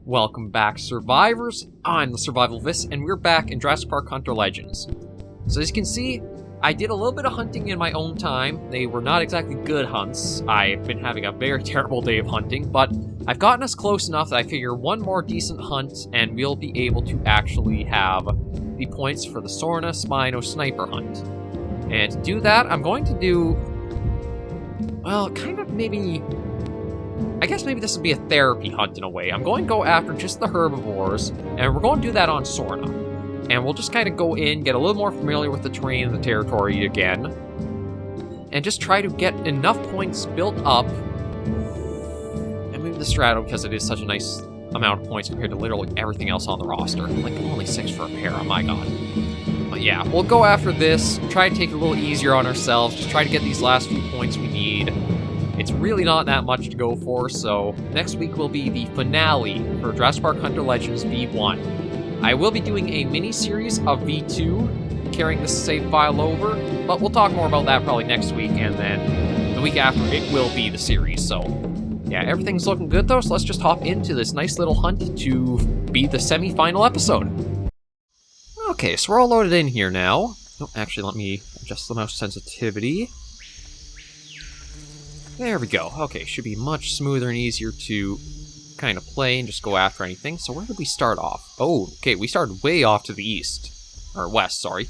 Welcome back, survivors. I'm the SurvivalVis, and we're back in Jurassic Park Hunter Legends. So as you can see, I did a little bit of hunting in my own time. They were not exactly good hunts. I've been having a very terrible day of hunting, but I've gotten us close enough that I figure one more decent hunt, and we'll be able to actually have the points for the Sorna Spino Sniper hunt. And to do that, I'm going to do, well, kind of maybe... I guess maybe this would be a therapy hunt in a way. I'm going to go after just the herbivores, and we're going to do that on Sorna. And we'll just kind of go in, get a little more familiar with the terrain and the territory again, and just try to get enough points built up. And maybe the Strato, because it is such a nice amount of points compared to literally everything else on the roster. Like, only 6 for a pair, oh my god. But yeah, we'll go after this, try to take it a little easier on ourselves, just try to get these last few points we need. It's really not that much to go for, so next week will be the finale for Jurassic Park Hunter Legends V1. I will be doing a mini-series of V2, carrying this save file over, but we'll talk more about that probably next week, and then the week after it will be the series, so yeah, everything's looking good though, so let's just hop into this nice little hunt to be the semi-final episode. Okay, so we're all loaded in here now. Oh, actually, let me adjust the mouse sensitivity. There we go. Okay, should be much smoother and easier to kind of play and just go after anything. So where did we start off? Oh, okay, we started way off to the east. Or west, sorry.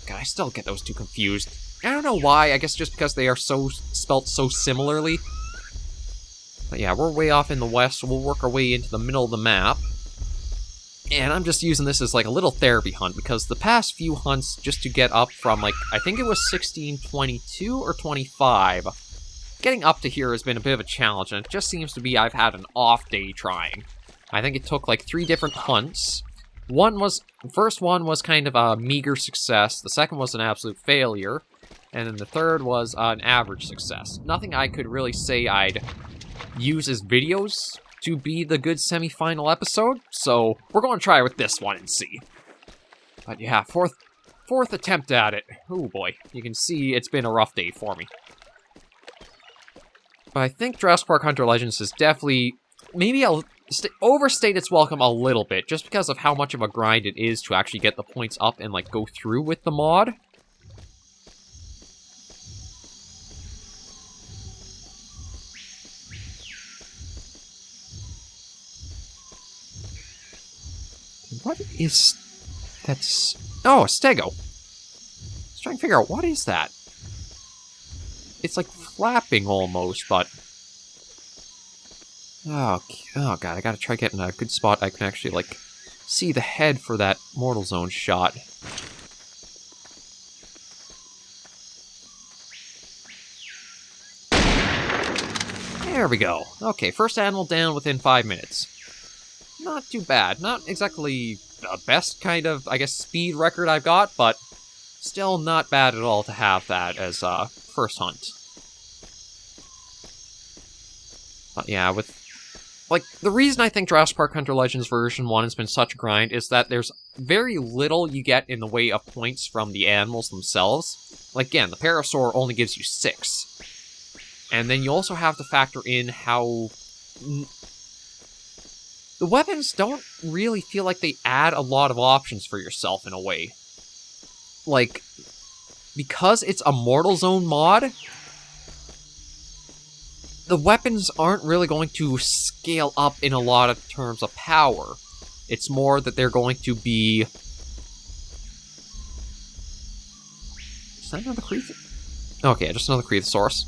God, I still get those two confused. I don't know why, I guess just because they are so spelt so similarly. But yeah, we're way off in the west, so we'll work our way into the middle of the map. And I'm just using this as like a little therapy hunt, because the past few hunts, just to get up from like, I think it was 1622 or 25, getting up to here has been a bit of a challenge, and it just seems to be I've had an off day trying. I think it took like 3 different hunts. The first one was kind of a meager success, the second was an absolute failure, and then the third was an average success. Nothing I could really say I'd use as videos to be the good semi-final episode, so we're going to try with this one and see. But yeah, fourth attempt at it. Oh boy, you can see it's been a rough day for me. But I think Jurassic Park Hunter Legends is definitely, maybe I'll overstate its welcome a little bit, just because of how much of a grind it is to actually get the points up and, like, go through with the mod. What is... that's... oh, a stego. I was trying to figure out, what is that? It's like flapping almost, but... oh god, I gotta try getting a good spot I can actually, like, see the head for that Mortal Zone shot. There we go. Okay, first animal down within 5 minutes. Not too bad. Not exactly the best kind of, I guess, speed record I've got, but still not bad at all to have that as first hunt. But yeah, with, like, the reason I think Jurassic Park Hunter Legends version 1 has been such a grind is that there's very little you get in the way of points from the animals themselves. Like, again, the Parasaur only gives you 6. And then you also have to factor in how... the weapons don't really feel like they add a lot of options for yourself in a way. Like, because it's a Mortal Zone mod, the weapons aren't really going to scale up in a lot of terms of power. It's more that they're going to be... is that another Creathe? Okay, just another Creathosaurus.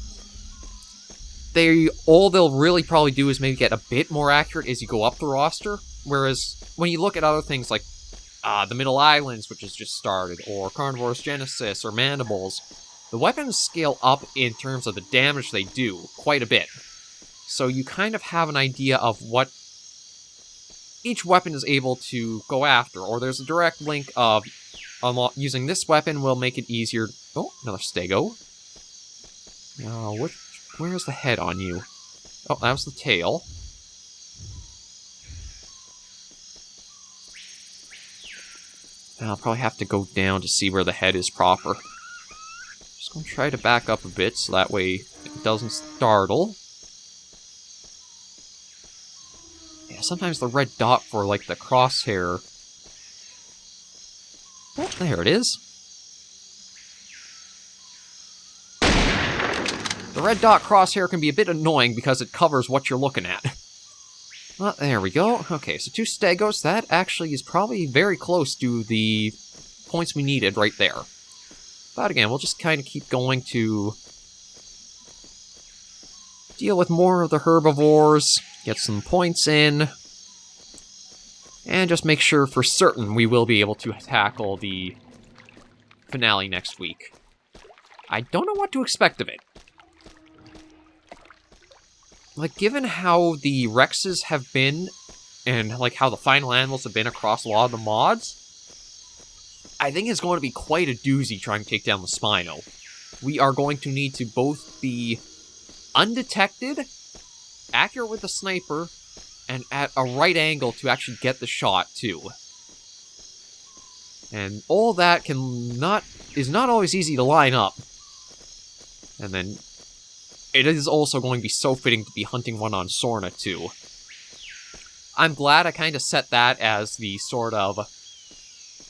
All they'll really probably do is maybe get a bit more accurate as you go up the roster, whereas when you look at other things like the Middle Islands, which has just started, or Carnivores Genesis, or Mandibles, the weapons scale up in terms of the damage they do quite a bit. So you kind of have an idea of what each weapon is able to go after, or there's a direct link of using this weapon will make it easier... oh, another stego. Where's the head on you? Oh, that was the tail. I'll probably have to go down to see where the head is proper. Just gonna try to back up a bit so that way it doesn't startle. sometimes the red dot for, like, the crosshair... Oh, there it is. The red dot crosshair can be a bit annoying because it covers what you're looking at. Well, there we go. Okay, so 2 Stegos. That actually is probably very close to the points we needed right there. But again, we'll just kind of keep going to deal with more of the herbivores, get some points in, and just make sure for certain we will be able to tackle the finale next week. I don't know what to expect of it. Like, given how the Rexes have been, and, like, how the final animals have been across a lot of the mods, I think it's going to be quite a doozy trying to take down the Spino. We are going to need to both be undetected, accurate with the sniper, and at a right angle to actually get the shot, too. And all that is not always easy to line up. And then it is also going to be so fitting to be hunting one on Sorna, too. I'm glad I kind of set that as the sort of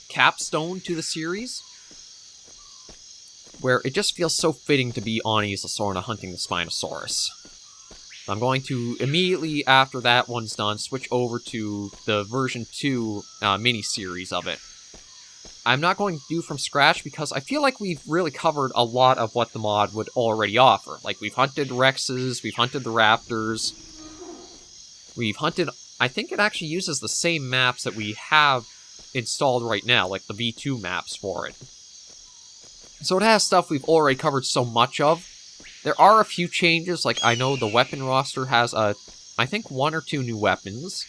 capstone to the series, where it just feels so fitting to be on Isla Sorna hunting the Spinosaurus. I'm going to immediately, after that one's done, switch over to the version 2 mini-series of it. I'm not going to do from scratch because I feel like we've really covered a lot of what the mod would already offer. Like, we've hunted Rexes, we've hunted the Raptors, we've hunted... I think it actually uses the same maps that we have installed right now, like the V2 maps for it. So it has stuff we've already covered so much of. There are a few changes, like I know the weapon roster has, I think 1 or 2 new weapons.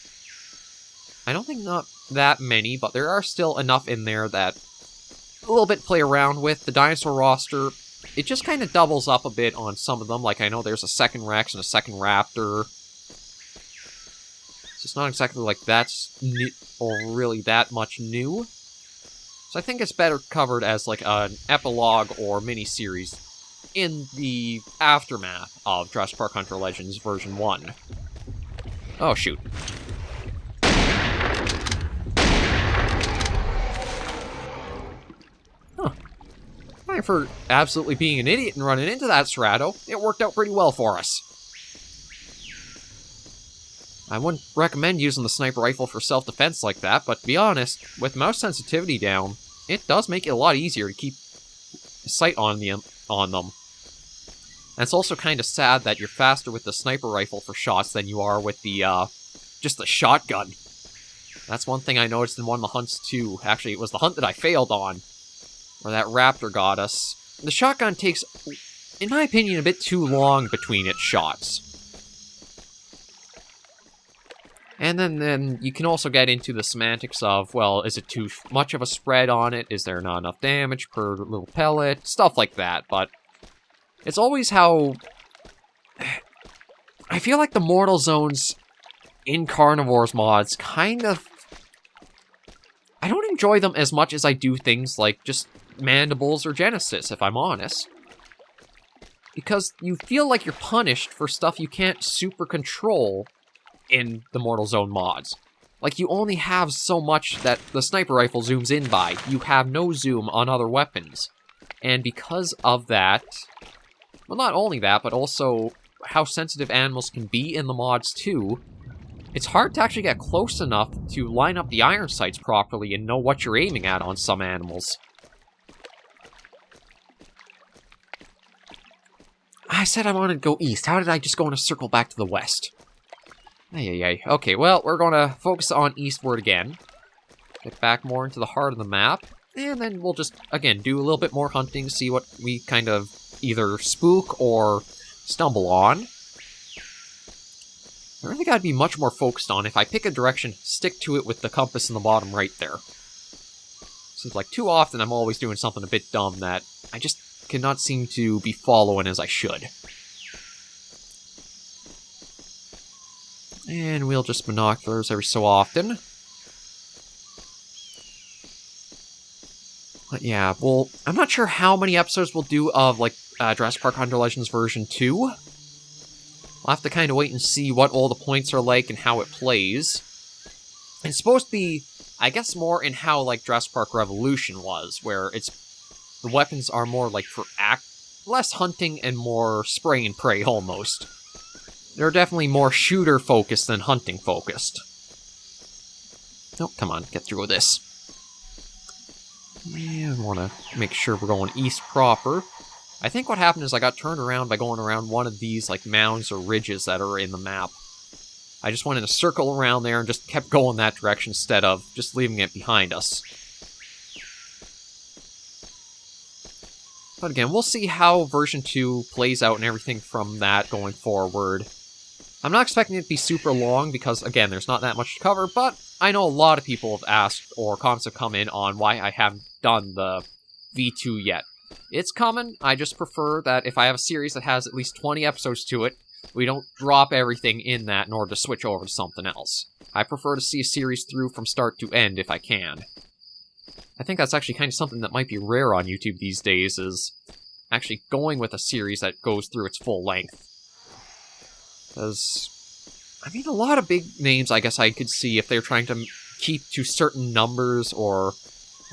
I don't think not that many, but there are still enough in there that a little bit play around with. The dinosaur roster, it just kind of doubles up a bit on some of them. Like, I know there's a second Rex and a second Raptor. So it's not exactly like that's new, or really that much new. So I think it's better covered as like an epilogue or mini-series in the aftermath of Jurassic Park Hunter Legends version 1. Oh, shoot. For absolutely being an idiot and running into that Cerrado, it worked out pretty well for us. I wouldn't recommend using the sniper rifle for self-defense like that, but to be honest, with mouse sensitivity down, it does make it a lot easier to keep sight on them. And it's also kind of sad that you're faster with the sniper rifle for shots than you are with the, just the shotgun. That's one thing I noticed in one of the hunts too. Actually, it was the hunt that I failed on, where that raptor got us. The shotgun takes, in my opinion, a bit too long between its shots. And then you can also get into the semantics of, well, is it too much of a spread on it? Is there not enough damage per little pellet? Stuff like that, but it's always how... I feel like the Mortal Zones in Carnivores mods kind of... I don't enjoy them as much as I do things like just Mandibles or Genesis, if I'm honest. Because you feel like you're punished for stuff you can't super control in the Mortal Zone mods. Like, you only have so much that the sniper rifle zooms in by. You have no zoom on other weapons. And because of that... Well, not only that, but also how sensitive animals can be in the mods too, it's hard to actually get close enough to line up the iron sights properly and know what you're aiming at on some animals. I said I wanted to go east. How did I just go in a circle back to the west? Ay. Okay, well, we're going to focus on eastward again. Get back more into the heart of the map. And then we'll just, again, do a little bit more hunting, see what we kind of either spook or stumble on. I really gotta be much more focused on, if I pick a direction, stick to it with the compass in the bottom right there. Seems like too often I'm always doing something a bit dumb that I just cannot seem to be following as I should. And we'll just binoculars every so often. But yeah, well, I'm not sure how many episodes we'll do of, like, Jurassic Park Hunter Legends version 2. We'll have to kind of wait and see what all the points are like and how it plays. It's supposed to be, I guess, more in how, like, Jurassic Park Revolution was, where the weapons are more, like, for less hunting and more spray and pray, almost. They're definitely more shooter-focused than hunting-focused. Oh, come on, get through with this. Yeah, I want to make sure we're going east proper. I think what happened is I got turned around by going around one of these, like, mounds or ridges that are in the map. I just went in a circle around there and just kept going that direction instead of just leaving it behind us. But again, we'll see how version 2 plays out and everything from that going forward. I'm not expecting it to be super long because, again, there's not that much to cover, but I know a lot of people have asked or comments have come in on why I haven't done the V2 yet. It's coming. I just prefer that if I have a series that has at least 20 episodes to it, we don't drop everything in that in order to switch over to something else. I prefer to see a series through from start to end if I can. I think that's actually kind of something that might be rare on YouTube these days, is actually going with a series that goes through its full length. Because, I mean, a lot of big names I guess I could see if they're trying to keep to certain numbers or,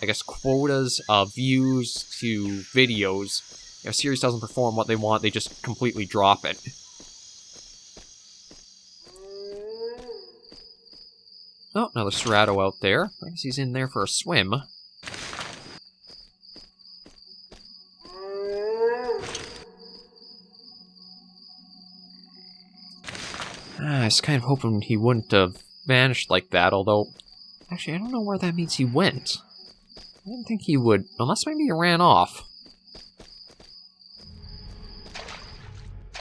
I guess, quotas of views to videos. If a series doesn't perform what they want, they just completely drop it. Oh, another Cerrado out there. I guess he's in there for a swim. I was kind of hoping he wouldn't have vanished like that, although... Actually, I don't know where that means he went. I didn't think he would, unless maybe he ran off.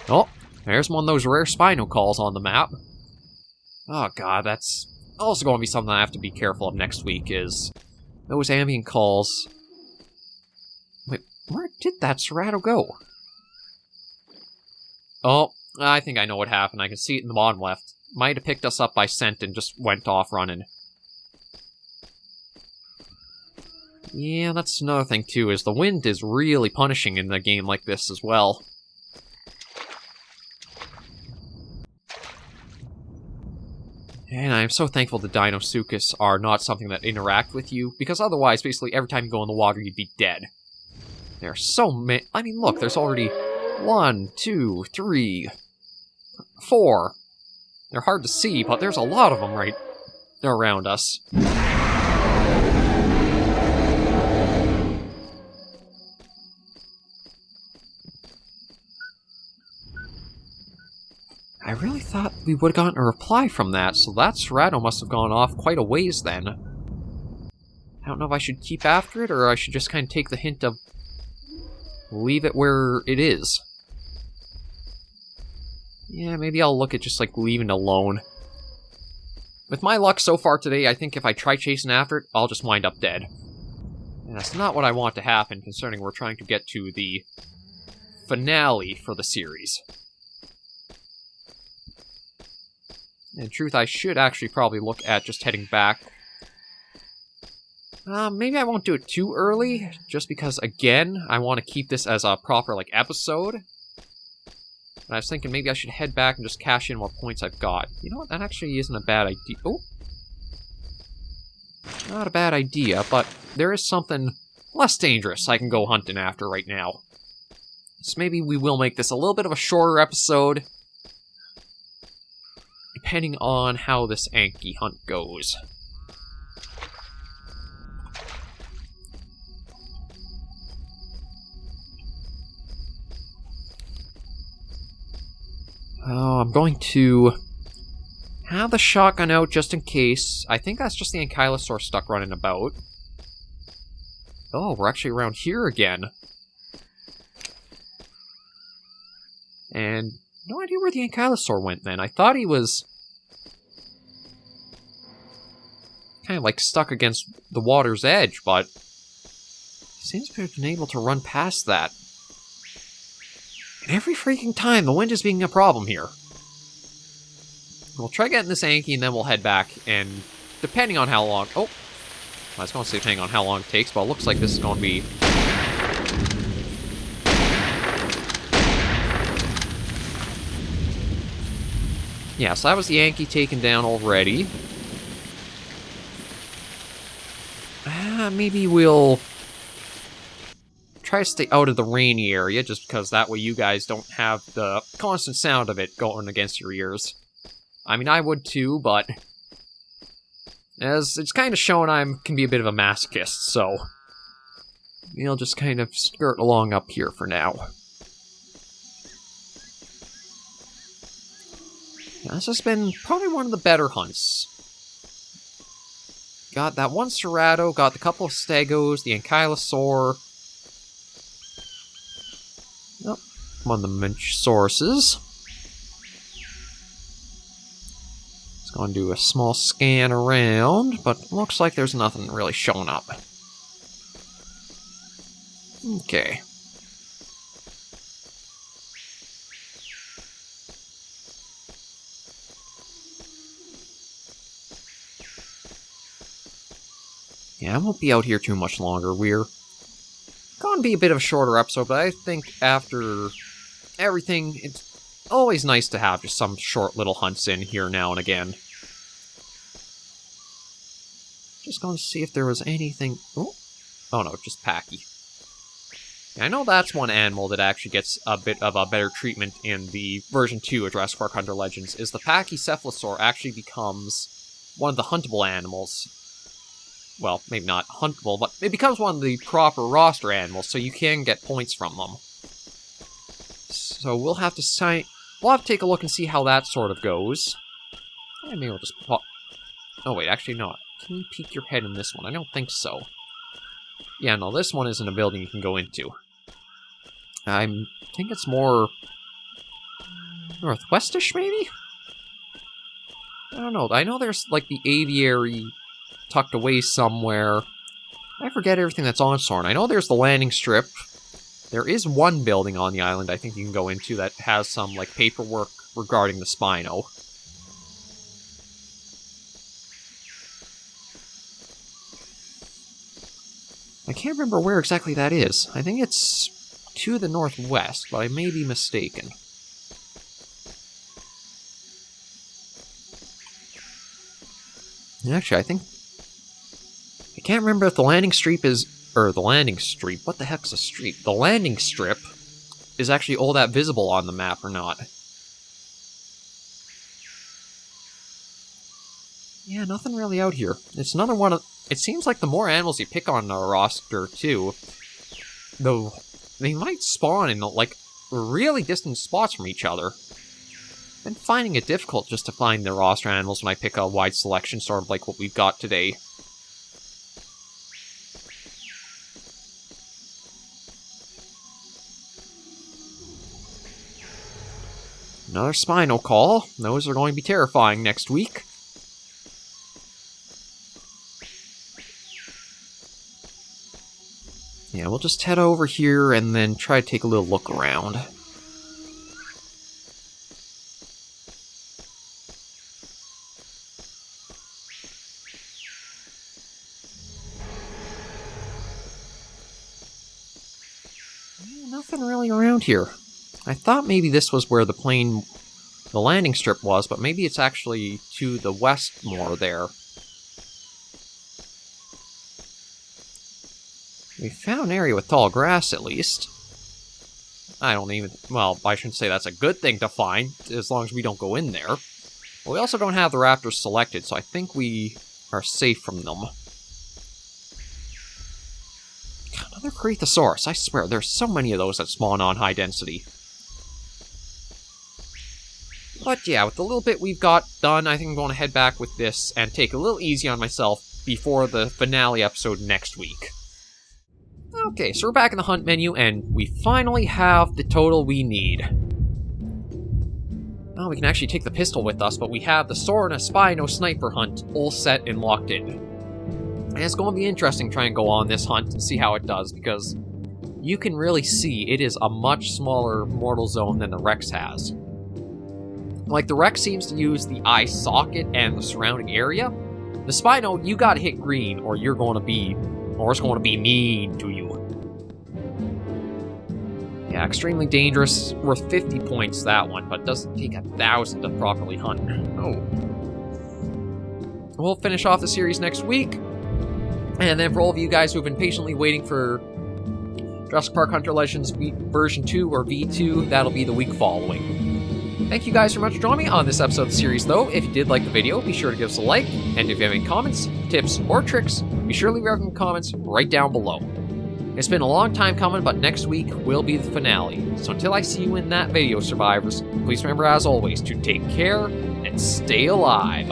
Oh, there's one of those rare Spino calls on the map. Oh god, that's also going to be something I have to be careful of next week, is those ambient calls. Wait, where did that Cerrado go? Oh, I think I know what happened. I can see it in the bottom left. Might have picked us up by scent and just went off running. Yeah, that's another thing too, is the wind is really punishing in a game like this as well. And I'm so thankful the Dinosuchus are not something that interact with you, because otherwise, basically, every time you go in the water, you'd be dead. There are so many... I mean, look, there's already 1, 2, 3, 4. They're hard to see, but there's a lot of them right around us. I really thought we would have gotten a reply from that, so that Cerrado must have gone off quite a ways then. I don't know if I should keep after it, or I should just kind of take the hint of leave it where it is. Yeah, maybe I'll look at just, like, leaving it alone. With my luck so far today, I think if I try chasing after it, I'll just wind up dead. And that's not what I want to happen, concerning we're trying to get to the finale for the series. In truth, I should actually probably look at just heading back. Maybe I won't do it too early, just because, again, I want to keep this as a proper, like, episode. And I was thinking maybe I should head back and just cash in what points I've got. You know what? That actually isn't a bad idea. Oh! Not a bad idea, but there is something less dangerous I can go hunting after right now. So maybe we will make this a little bit of a shorter episode, depending on how this Anki hunt goes. Oh, I'm going to have the shotgun out just in case. I think that's just the Ankylosaur stuck running about. Oh, we're actually around here again. And no idea where the Ankylosaur went then. I thought he was kind of like stuck against the water's edge, but he seems to have been able to run past that. And every freaking time, the wind is being a problem here. We'll try getting this Anki, and then we'll head back, and depending on how long... Oh! I was going to say depending on how long it takes, but it looks like this is going to be... Yeah, so that was the Yankee taken down already. Maybe we'll try to stay out of the rainy area, just because that way you guys don't have the constant sound of it going against your ears. I mean, I would too, but as it's kind of shown, I can be a bit of a masochist, so we'll just kind of skirt along up here for now. Yeah, this has been probably one of the better hunts. Got that one Cerrado, got the couple of Stegos, the Ankylosaur. Oh, one of the Minchsauruses. Let's go and do a small scan around, but looks like there's nothing really showing up. Okay. Yeah, I won't be out here too much longer. We're going to be a bit of a shorter episode, but I think after everything, it's always nice to have just some short little hunts in here now and again. Just going to see if there was anything... Oh no, just Packy. Yeah, I know that's one animal that actually gets a bit of a better treatment in the version 2 of Jurassic Park Hunter Legends, is the Pachycephalosaur actually becomes one of the huntable animals. Well, maybe not huntable, but it becomes one of the proper roster animals, so you can get points from them. So we'll have to take a look and see how that sort of goes. Maybe we'll just pop... Oh wait, actually no. Can you peek your head in this one? I don't think so. Yeah, no, this one isn't a building you can go into. I think it's more... northwestish, maybe? I don't know. I know there's, like, the aviary tucked away somewhere. I forget everything that's on Soren. I know there's the landing strip. There is one building on the island I think you can go into that has some, like, paperwork regarding the Spino. I can't remember where exactly that is. I think it's to the northwest, but I may be mistaken. Actually, I can't remember if the landing strip is... Or the landing strip? What the heck's a strip? The landing strip is actually all that visible on the map or not. Yeah, nothing really out here. It's another one of... It seems like the more animals you pick on a roster, too, though they might spawn in, like, really distant spots from each other. I've been finding it difficult just to find the roster animals when I pick a wide selection, sort of like what we've got today. Another Spino call. Those are going to be terrifying next week. Yeah, we'll just head over here and then try to take a little look around. Yeah, nothing really around here. I thought maybe this was where the landing strip was, but maybe it's actually to the west more there. We found an area with tall grass, at least. I don't even... Well, I shouldn't say that's a good thing to find, as long as we don't go in there. But we also don't have the raptors selected, so I think we are safe from them. God, another Corythosaurus. I swear, there's so many of those that spawn on high density. But yeah, with the little bit we've got done, I think I'm going to head back with this and take a little easy on myself before the finale episode next week. Okay, so we're back in the hunt menu, and we finally have the total we need. Well, we can actually take the pistol with us, but we have the Sword and a Spino sniper hunt all set and locked in. And it's going to be interesting trying to go on this hunt and see how it does, because you can really see it is a much smaller mortal zone than the Rex has. Like, the Rex seems to use the eye socket and the surrounding area. The Spino, you gotta hit green, or you're going to be... Or it's going to be mean to you. Yeah, extremely dangerous. Worth 50 points, that one, but doesn't take 1,000 to properly hunt. Oh. We'll finish off the series next week. And then for all of you guys who have been patiently waiting for Jurassic Park Hunter Legends version 2 or V2, that'll be the week following. Thank you guys very much for joining me on this episode of the series, though. If you did like the video, be sure to give us a like. And if you have any comments, tips, or tricks, be sure to leave them in the comments right down below. It's been a long time coming, but next week will be the finale. So until I see you in that video, survivors, please remember, as always, to take care and stay alive.